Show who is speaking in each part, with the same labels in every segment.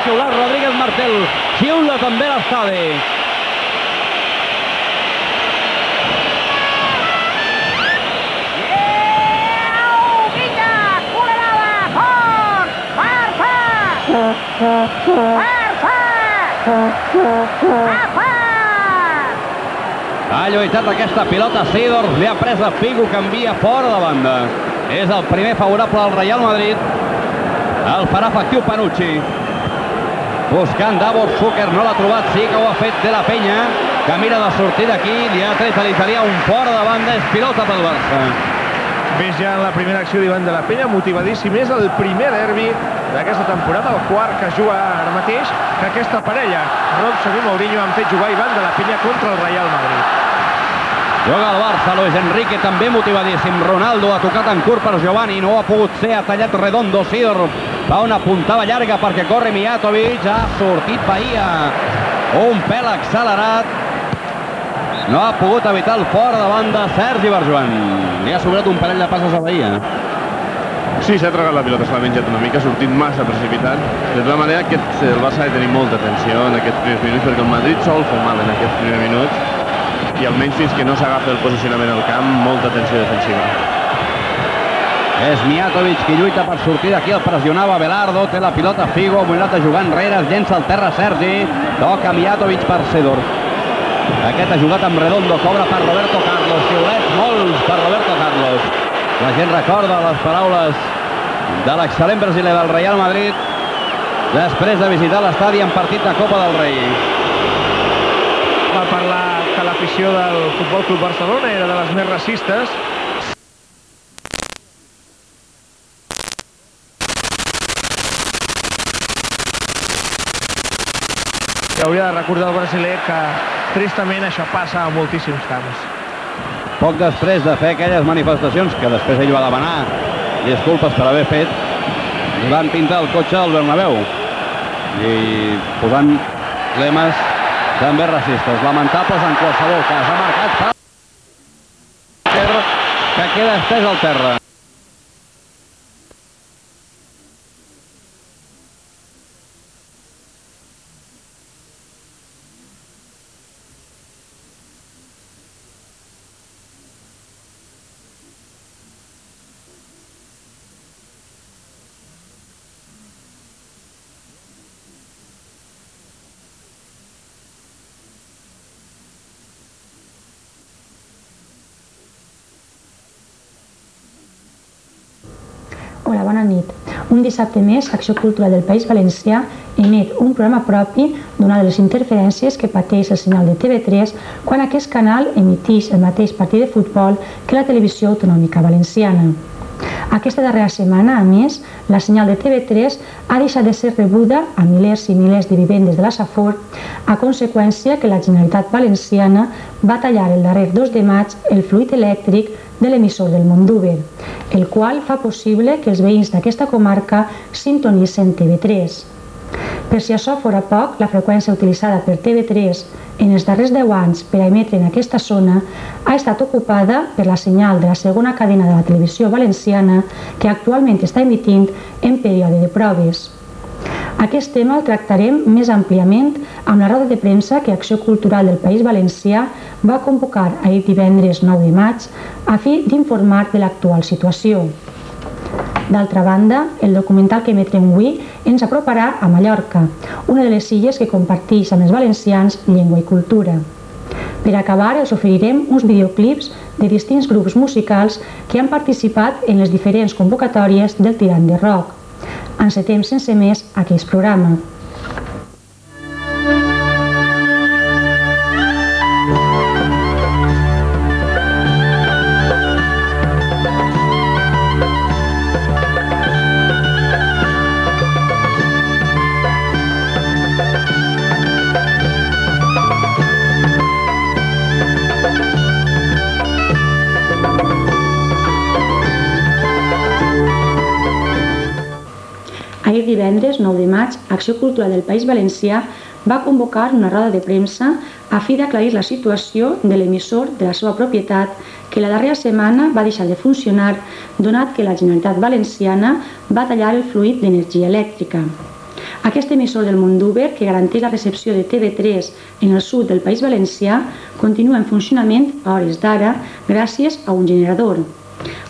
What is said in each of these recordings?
Speaker 1: xiular Rodríguez Martel. Xiula també l'estadi. Ha lluitat aquesta pilota Seedorf, li ha pres a Figo, canvia fora de banda. És el primer favorable al Real Madrid. El farà efectiu Panucci. Buscant Davor Zucker, no l'ha trobat, sí que ho ha fet De La Peña, que mira de sortir d'aquí, li ha tret a l'italià un fora de banda, és pilota pel Barça.
Speaker 2: Ves ja en la primera acció d'Ivan De La Peña, motivadíssim, és el primer derbi d'aquesta temporada, el quart que juga ara mateix, que aquesta parella, Robson i Mourinho, han fet jugar Ivan De La Peña contra el Real Madrid.
Speaker 1: Juga el Barça, Luis Enrique també motivadíssim. Ronaldo ha tocat en curt per Giovanni, no ha pogut ser, ha tallat Redondo. Seedorf fa una puntada llarga perquè corre Mijatovic, ha sortit Bahia. Un pèl accelerat. No ha pogut evitar el fora de banda Sergi Barjuan. Li ha sobrat un parell de passes a Bahia.
Speaker 3: Sí, s'ha tragat la pilota, se l'ha menjat una mica, ha sortit massa precipitat. De tota manera, el Barça ha de tenir molta atenció en aquests primers minuts, perquè el Madrid sol fa mal en aquests primers minuts, i almenys fins que no s'agafa el posicionament al camp, molta atenció defensiva.
Speaker 1: És Mijatovic qui lluita per sortir d'aquí, el pressionava Belardo, té la pilota Figo, ha volat a jugar enrere, es llença al terra Sergi, toca Mijatovic per Seedorf. Aquest ha jugat amb Redondo, cobra per Roberto Carlos, xiulets molts per Roberto Carlos. La gent recorda les paraules de l'excel·lent brasiler del Real Madrid després de visitar l'estadi en partit de Copa del Rei.
Speaker 2: Va parlar que l'afició del Futbol Club Barcelona era de les més racistes. I hauria de recordar el brasiler que tristament això passa a moltíssims camps.
Speaker 1: Poc després de fer aquelles manifestacions que després ell va demanar disculpes per haver fet, li van pintar el cotxe al Bernabéu i posant lemes també racistes, lamentables en qualsevol cas. Ha marcat que queda estès al terra.
Speaker 4: Hola, bona nit. Un dissabte més, Acció Cultural del País Valencià emet un programa propi donant les interferències que pateix el senyal de TV3 quan aquest canal emiteix el mateix partit de futbol que la televisió autonòmica valenciana. Aquesta darrera setmana, a més, la senyal de TV3 ha deixat de ser rebuda a milers i milers de vivendes de la Safor a conseqüència que la Generalitat Valenciana va tallar el darrer 2 de maig el fluid elèctric de l'emissor del Mondúber, el qual fa possible que els veïns d'aquesta comarca sintonitzen TV3. Per si això fora poc, la freqüència utilitzada per TV3 en els darrers 10 anys per a emetre en aquesta zona ha estat ocupada per la senyal de la segona cadena de la televisió valenciana que actualment està emitint en període de proves. Aquest tema el tractarem més àmpliament amb la roda de premsa que Acció Cultural del País Valencià va convocar ahir divendres 9 de maig a fi d'informar de l'actual situació. D'altra banda, el documental que emetrem avui ens aproparà a Mallorca, una de les illes que comparteix amb els valencians llengua i cultura. Per acabar, els oferirem uns videoclips de distints grups musicals que han participat en les diferents convocatòries del Tirant de Rock. Encetem sense més aquest programa. Ahir divendres, 9 de maig, Acció Cultural del País Valencià va convocar una roda de premsa a fi d'aclarir la situació de l'emissor de la seva propietat que la darrera setmana va deixar de funcionar donat que la Generalitat Valenciana va tallar el fluid d'energia elèctrica. Aquest emissor del Mondúber, que garanteix la recepció de TV3 en el sud del País Valencià, continua en funcionament a hores d'ara gràcies a un generador.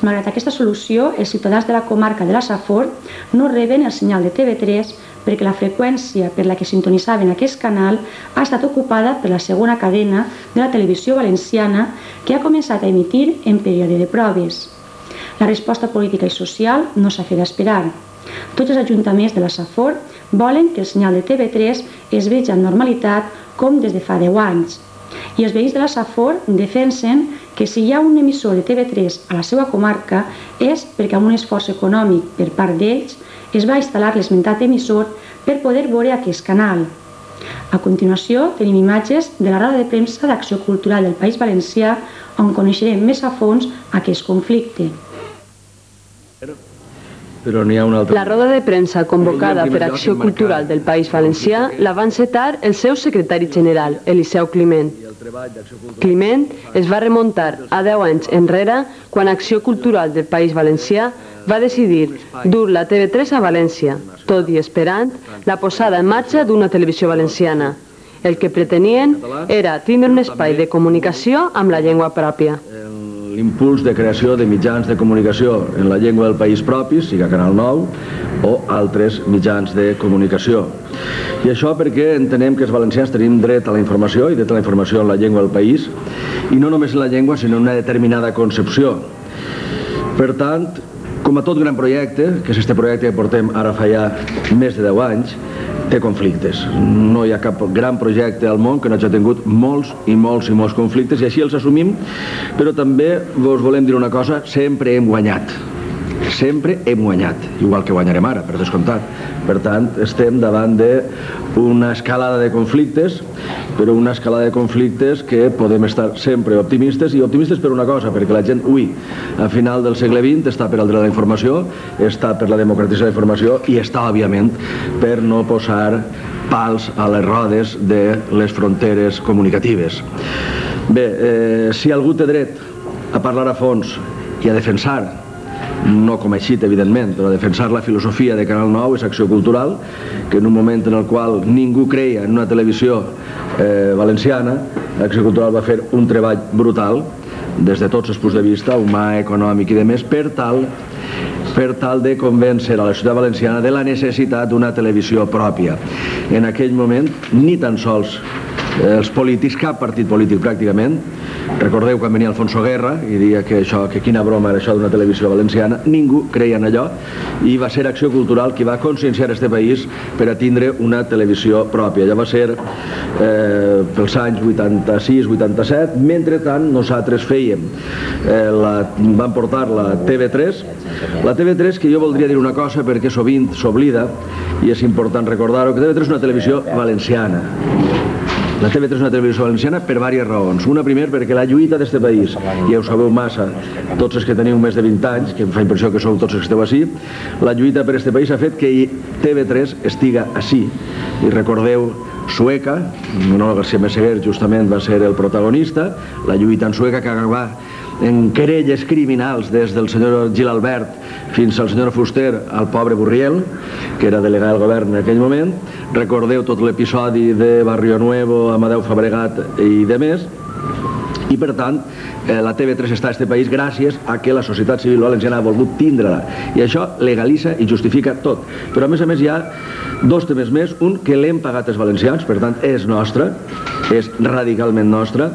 Speaker 4: Malgrat aquesta solució, els ciutadans de la comarca de la Safor no reben el senyal de TV3 perquè la freqüència per la que sintonitzaven aquest canal ha estat ocupada per la segona cadena de la televisió valenciana que ha començat a emitir en període de proves. La resposta política i social no s'ha fet esperar. Tots els ajuntaments de la Safor volen que el senyal de TV3 es vegi amb normalitat com des de fa 10 anys. I els veïns de la Safor defensen que si hi ha un emissor de TV3 a la seva comarca és perquè amb un esforç econòmic per part d'ells es va instal·lar l'esmentat emissor per poder veure aquest canal. A continuació tenim imatges de la roda de premsa d'Acció Cultural del País Valencià on coneixerem més a fons aquest conflicte.
Speaker 5: La roda de premsa convocada per Acció Cultural del País Valencià la va encetar el seu secretari general, Eliseu Climent. Climent es va remuntar a 10 anys enrere quan Acció Cultural del País Valencià va decidir dur la TV3 a València, tot i esperant la posada en marxa d'una televisió valenciana. El que pretenien era tindre un espai de comunicació amb la llengua pròpia.
Speaker 6: L'impuls de creació de mitjans de comunicació en la llengua del país propi, siga Canal 9 o altres mitjans de comunicació. I això perquè entenem que els valencians tenim dret a la informació i dret a la informació en la llengua del país, i no només en la llengua, sinó en una determinada concepció. Per tant, com a tot gran projecte, que és este projecte que portem ara fa ja més de 10 anys, té conflictes. No hi ha cap gran projecte al món que no hagi tingut molts i molts conflictes, i així els assumim, però també vos volem dir una cosa: sempre hem guanyat. Sempre hem guanyat, igual que guanyarem ara, per descomptat. Per tant, estem davant d'una escalada de conflictes, però una escalada de conflictes que podem estar sempre optimistes, i optimistes per una cosa, perquè la gent avui, a final del segle XX, està per el dret a la informació, està per la democratització de la informació i està, òbviament, per no posar pals a les rodes de les fronteres comunicatives. Bé, si algú té dret a parlar a fons i a defensar, no com així, evidentment, però a defensar la filosofia de Canal 9 és Acció Cultural, que en un moment en el qual ningú creia en una televisió valenciana, Acció Cultural va fer un treball brutal, des de tots els punts de vista, humà, econòmic i demés, per tal de convèncer a la ciutat valenciana de la necessitat d'una televisió pròpia. En aquell moment, ni tan sols els polítics, cap partit polític pràcticament, recordeu quan venia Alfonso Guerra i deia que quina broma era això d'una televisió valenciana, ningú creia en allò, i va ser Acció Cultural qui va conscienciar este país per a tindre una televisió pròpia. Ja va ser pels anys 86-87, mentrestant nosaltres fèiem, vam portar la TV3, que jo voldria dir una cosa perquè sovint s'oblida i és important recordar-ho, que TV3 és una televisió valenciana. La TV3 és una televisió valenciana per diverses raons. Una, primer, perquè la lluita d'este país, ja ho sabeu massa, tots els que teniu més de 20 anys, que em fa impressió que sou tots els que esteu així, la lluita per este país ha fet que TV3 estiga així. I recordeu Sueca, Manolo García Meseguer justament va ser el protagonista, la lluita en Sueca que acabà en querelles criminals des del senyor Gil Albert fins al senyor Fuster, al pobre Burriel, que era delegat del govern en aquell moment. Recordeu tot l'episodi de Barrio Nuevo, Amadeu Fabregat i demés. I per tant, la TV3 està a este país gràcies a que la societat civil valenciana ha volgut tindre-la. I això legalitza i justifica tot. Però a més hi ha dos temes més. Un, que l'hem pagat els valencians, per tant és nostra, és radicalment nostra.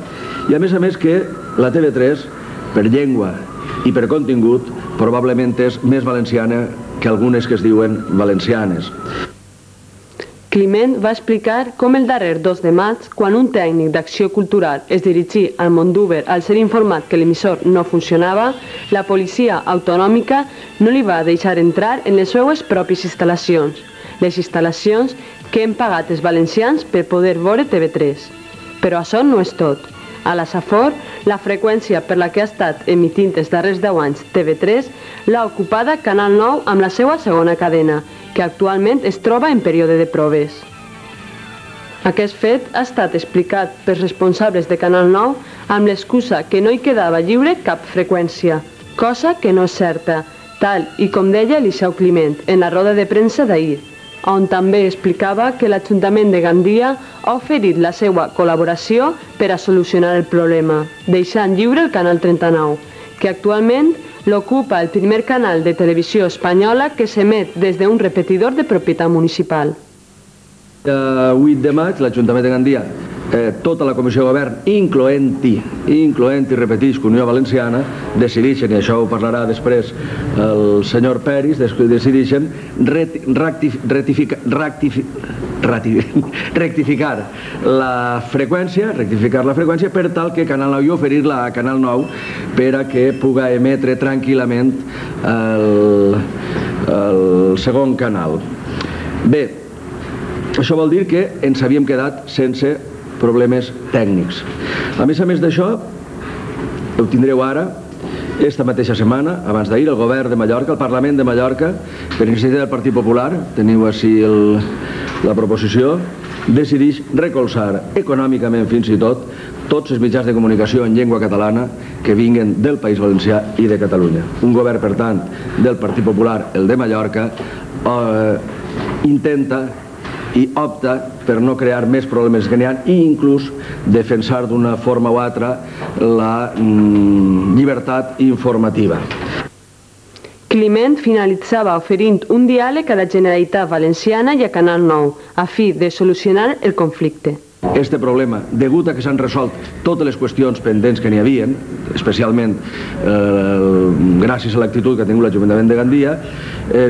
Speaker 6: I a més que la TV3, per llengua i per contingut, probablement és més valenciana que algunes que es diuen valencianes.
Speaker 5: Climent va explicar com el darrer 2 de maig, quan un tècnic d'Acció Cultural es dirigí al Mondúber al ser informat que l'emissor no funcionava, la policia autonòmica no li va deixar entrar en les seues pròpies instal·lacions, les instal·lacions que hem pagat els valencians per poder veure TV3. Però això no és tot. A la Safor, la freqüència per la que ha estat emitint els darrers 10 anys TV3 l'ha ocupada Canal 9 amb la seva segona cadena, que actualment es troba en període de proves. Aquest fet ha estat explicat pels responsables de Canal 9 amb l'excusa que no hi quedava lliure cap freqüència, cosa que no és certa, tal i com deia Eliseu Climent en la roda de premsa d'ahir. on també explicava que l'Ajuntament de Gandia ha oferit la seva col·laboració per a solucionar el problema, deixant lliure el Canal 39, que actualment l'ocupa el primer canal de televisió espanyola que s'emet des d'un repetidor de propietat municipal.
Speaker 6: El 8 de maig, l'Ajuntament de Gandia, tota la Comissió de Govern, incloent-hi, repetisc, Unió Valenciana, decideixen, i això ho parlarà després el senyor Peris, decideixen rectificar la freqüència per tal que Canal 9 i oferir-la a Canal 9 per a que puga emetre tranquil·lament el segon canal. Bé, això vol dir que ens havíem quedat sense problemes tècnics. A més d'això, ho tindreu ara, esta mateixa setmana, abans d'ahir, el govern de Mallorca, el Parlament de Mallorca, per iniciativa del Partit Popular, teniu així la proposició, decideix recolzar econòmicament fins i tot tots els mitjans de comunicació en llengua catalana que vinguen del País Valencià i de Catalunya. Un govern, per tant, del Partit Popular, el de Mallorca, intenta i opta per no crear més problemes que n'hi ha i inclús defensar d'una forma o altra la llibertat informativa.
Speaker 5: Climent finalitzava oferint un diàleg a la Generalitat Valenciana i a Canal 9 a fi de solucionar el conflicte.
Speaker 6: Este problema, degut a que s'han resolt totes les qüestions pendents que n'hi havien, especialment gràcies a l'actitud que ha tingut l'Ajuntament de Gandia,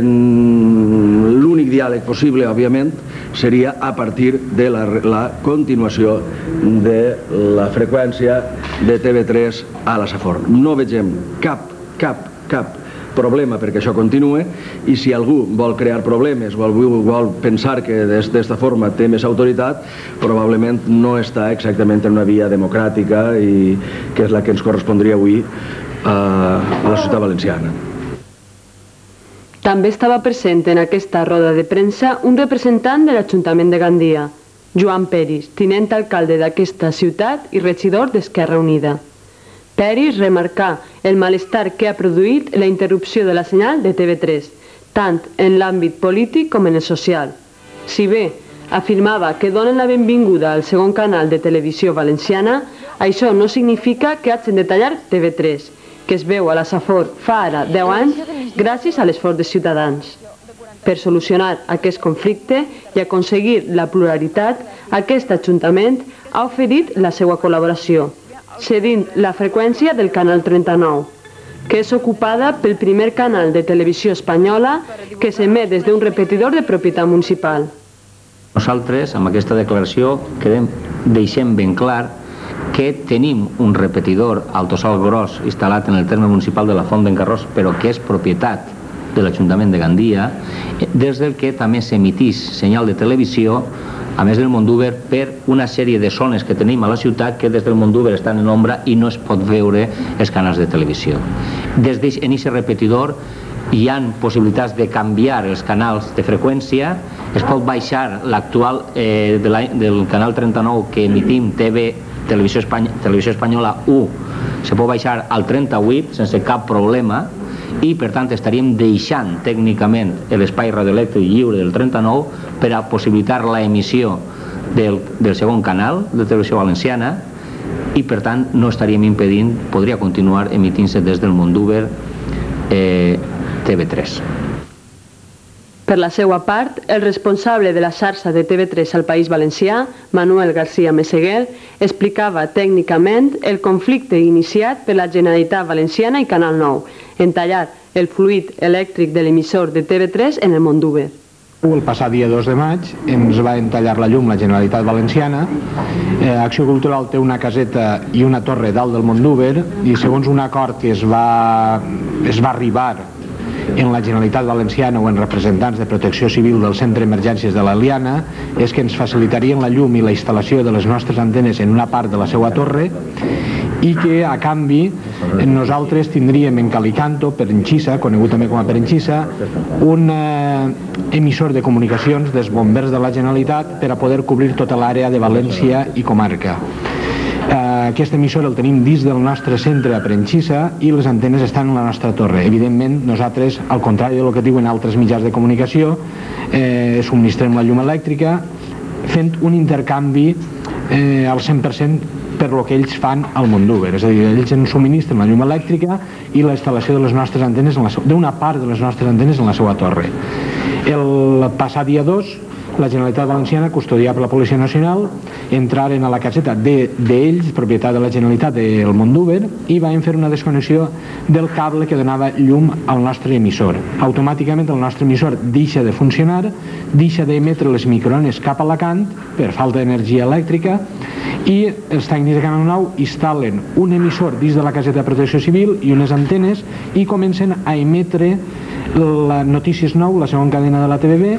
Speaker 6: l'únic diàleg possible, òbviament, seria a partir de la continuació de la freqüència de TV3 a la Safor. No vegem cap problema perquè això continue i si algú vol crear problemes o algú vol pensar que d'esta forma té més autoritat, probablement no està exactament en una via democràtica i que és la que ens correspondria avui a la societat valenciana.
Speaker 5: També estava present en aquesta roda de premsa un representant de l'Ajuntament de Gandia, Joan Peris, tinent alcalde d'aquesta ciutat i regidor d'Esquerra Unida. Peris remarcà el malestar que ha produït la interrupció de la senyal de TV3, tant en l'àmbit polític com en el social. Si bé afirmava que donen la benvinguda al segon canal de televisió valenciana, això no significa que hagin de tallar TV3, que es veu a la Safor fa ara 10 anys gràcies a l'esforç de Ciutadans. Per solucionar aquest conflicte i aconseguir la pluralitat, aquest Ajuntament ha oferit la seva col·laboració, cedint la freqüència del Canal 39, que és ocupada pel primer canal de televisió espanyola que s'emet des d'un repetidor de propietat municipal.
Speaker 7: Nosaltres, amb aquesta declaració, deixem ben clar que tenim un repetidor altosalt gros instal·lat en el terme municipal de la Font d'en Carròs, però que és propietat de l'Ajuntament de Gandia, des del que també s'emitís senyal de televisió a més del Mondúber, per una sèrie de zones que tenim a la ciutat que des del Mondúber estan en ombra i no es pot veure els canals de televisió. Des en aquest repetidor hi ha possibilitats de canviar els canals de freqüència, es pot baixar l'actual del canal 39 que emitim Televisió Espanyola 1, se pot baixar al 38 sense cap problema i per tant estaríem deixant tècnicament l'espai radioelèctric lliure del 39 per a possibilitar la emissió del segon canal de televisió valenciana i per tant no estaríem impedint, podria continuar emitint-se des del Mondúber TV3.
Speaker 5: Per la seva part, el responsable de la xarxa de TV3 al País Valencià, Manuel García Meseguer, explicava tècnicament el conflicte iniciat per la Generalitat Valenciana i Canal 9 en tallar el fluid elèctric de l'emissor de TV3 en el Mondúber.
Speaker 8: El passat dia 2 de maig ens va entallar la llum la Generalitat Valenciana. Acció Cultural té una caseta i una torre dalt del Mondúber i segons un acord que es va arribar en la Generalitat Valenciana o en representants de Protecció Civil del Centre d'Emergències de l'Eliana és que ens facilitarien la llum i la instal·lació de les nostres antenes en una part de la seva torre i que a canvi nosaltres tindríem en Calicanto, Perenxissa, conegut també com a Perenxissa, un emissor de comunicacions dels bombers de la Generalitat per a poder cobrir tota l'àrea de València i comarca. Aquest emissor el tenim dins del nostre centre a Perenxissa i les antenes estan en la nostra torre. Evidentment, nosaltres, al contrari del que diuen altres mitjans de comunicació, subministrem la llum elèctrica, fent un intercanvi al 100% per lo que ells fan al Mondúber. És a dir, ells ens subministren la llum elèctrica i la instal·lació de les nostres antenes, d'una part de les nostres antenes en la seva torre. El passat dia 2, la Generalitat Valenciana, custodiada per la Policia Nacional, entraren a la caseta d'ells, propietat de la Generalitat del Mondúber, i van fer una desconnexió del cable que donava llum al nostre emissor. Automàticament el nostre emissor deixa de funcionar, deixa d'emetre les microones cap a Alacant per falta d'energia elèctrica, i els tècnics de Canal 9 instal·len un emissor dins de la caseta de Protecció Civil i unes antenes i comencen a emetre la Notícies 9, la segona cadena de la TVB,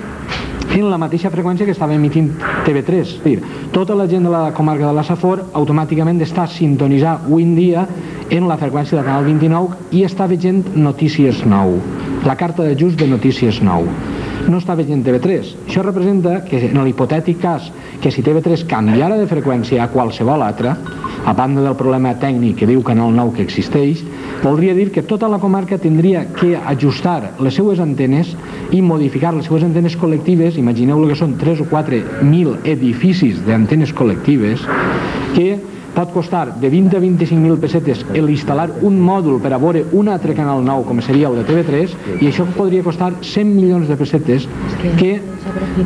Speaker 8: en la mateixa freqüència que estava emitint TV3. És a dir, tota la gent de la comarca de la Safor automàticament està sintonitzada avui en dia en la freqüència del canal 29 i està veient Notícies 9, la carta d'ajust de Notícies 9. No està veient TV3. Això representa que en l'hipotètic cas que si TV3 canviara de freqüència a qualsevol altra, a banda del problema tècnic que diu Canal 9 que existeix, voldria dir que tota la comarca tindria que ajustar les seues antenes i modificar les seues antenes col·lectives. Imagineu que són 3 o 4 mil edificis d'antenes col·lectives que pot costar de 20 a 25.000 pessetes instal·lar un mòdul per a veure un altre Canal 9 com seria el de TV3, i això podria costar 100 milions de pessetes que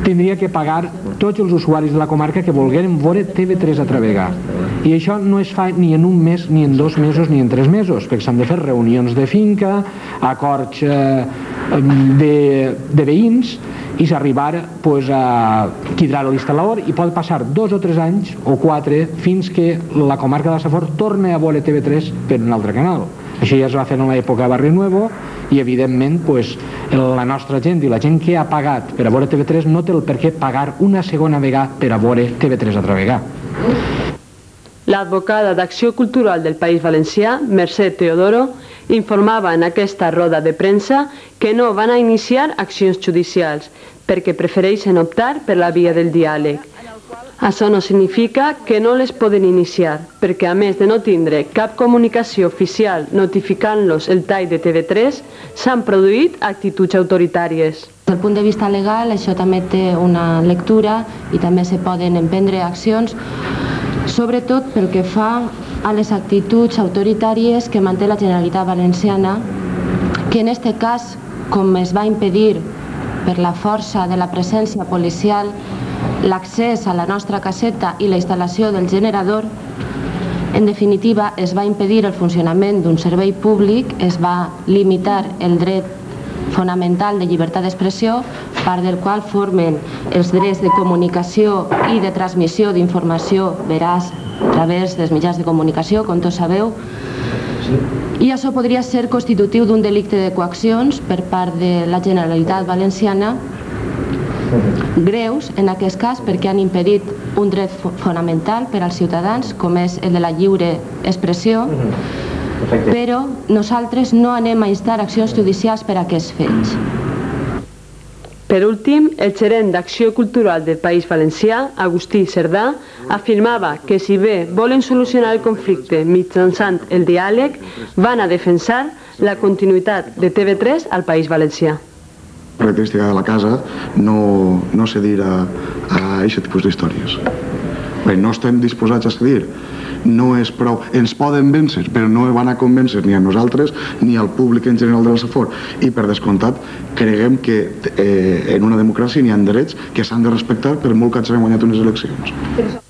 Speaker 8: tindria que pagar tots els usuaris de la comarca que volgueren veure TV3 altra vegada. I això no es fa ni en un mes, ni en 2 mesos, ni en 3 mesos, perquè s'han de fer reunions de finca, acords de veïns, i s'arribar a quidrar l'instal·lador, i pot passar 2 o 3 anys o 4 fins que la comarca de la Safor torna a veure TV3 per un altre canal. Això ja es va fer en l'època Barri Nuevo, i evidentment la nostra gent i la gent que ha pagat per a veure TV3 no té el per què pagar una segona vegada per a veure TV3 altra vegada.
Speaker 5: L'advocada d'Acció Cultural del País Valencià, Mercè Teodoro, informava en aquesta roda de premsa que no van a iniciar accions judicials perquè prefereixen optar per la via del diàleg. Això no significa que no les poden iniciar, perquè a més de no tindre cap comunicació oficial notificant-los el tall de TV3, s'han produït actituds autoritàries.
Speaker 9: Des del punt de vista legal, això també té una lectura i també se poden emprendre accions, sobretot pel que fa a les actituds autoritàries que manté la Generalitat Valenciana, que en aquest cas, com es va impedir per la força de la presència policial l'accés a la nostra caseta i la instal·lació del generador, en definitiva es va impedir el funcionament d'un servei públic, es va limitar el dret fonamental de llibertat d'expressió, part del qual formen els drets de comunicació i de transmissió d'informació veraç a través dels mitjans de comunicació, com tots sabeu, i això podria ser constitutiu d'un delicte de coaccions per part de la Generalitat Valenciana, greus en aquest cas perquè han impedit un dret fonamental per als ciutadans, com és el de la lliure expressió, però nosaltres no anem a instar accions judicials per a aquests fets.
Speaker 5: Per últim, el gerent d'Acció Cultural del País Valencià, Agustí Cerdà, afirmava que si bé volen solucionar el conflicte mitjançant el diàleg, van a defensar la continuïtat de TV3 al País Valencià.
Speaker 10: La característica de la casa no cedir a aquest tipus d'històries. No estem disposats a cedir, no és prou. Ens poden vèncer, però no van a convèncer ni a nosaltres ni al públic en general de la Safor. I per descomptat, creguem que en una democràcia n'hi ha drets que s'han de respectar per molt que ens haguem guanyat unes eleccions.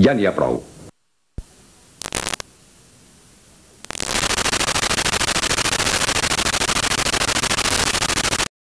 Speaker 11: ja n'hi ha prou.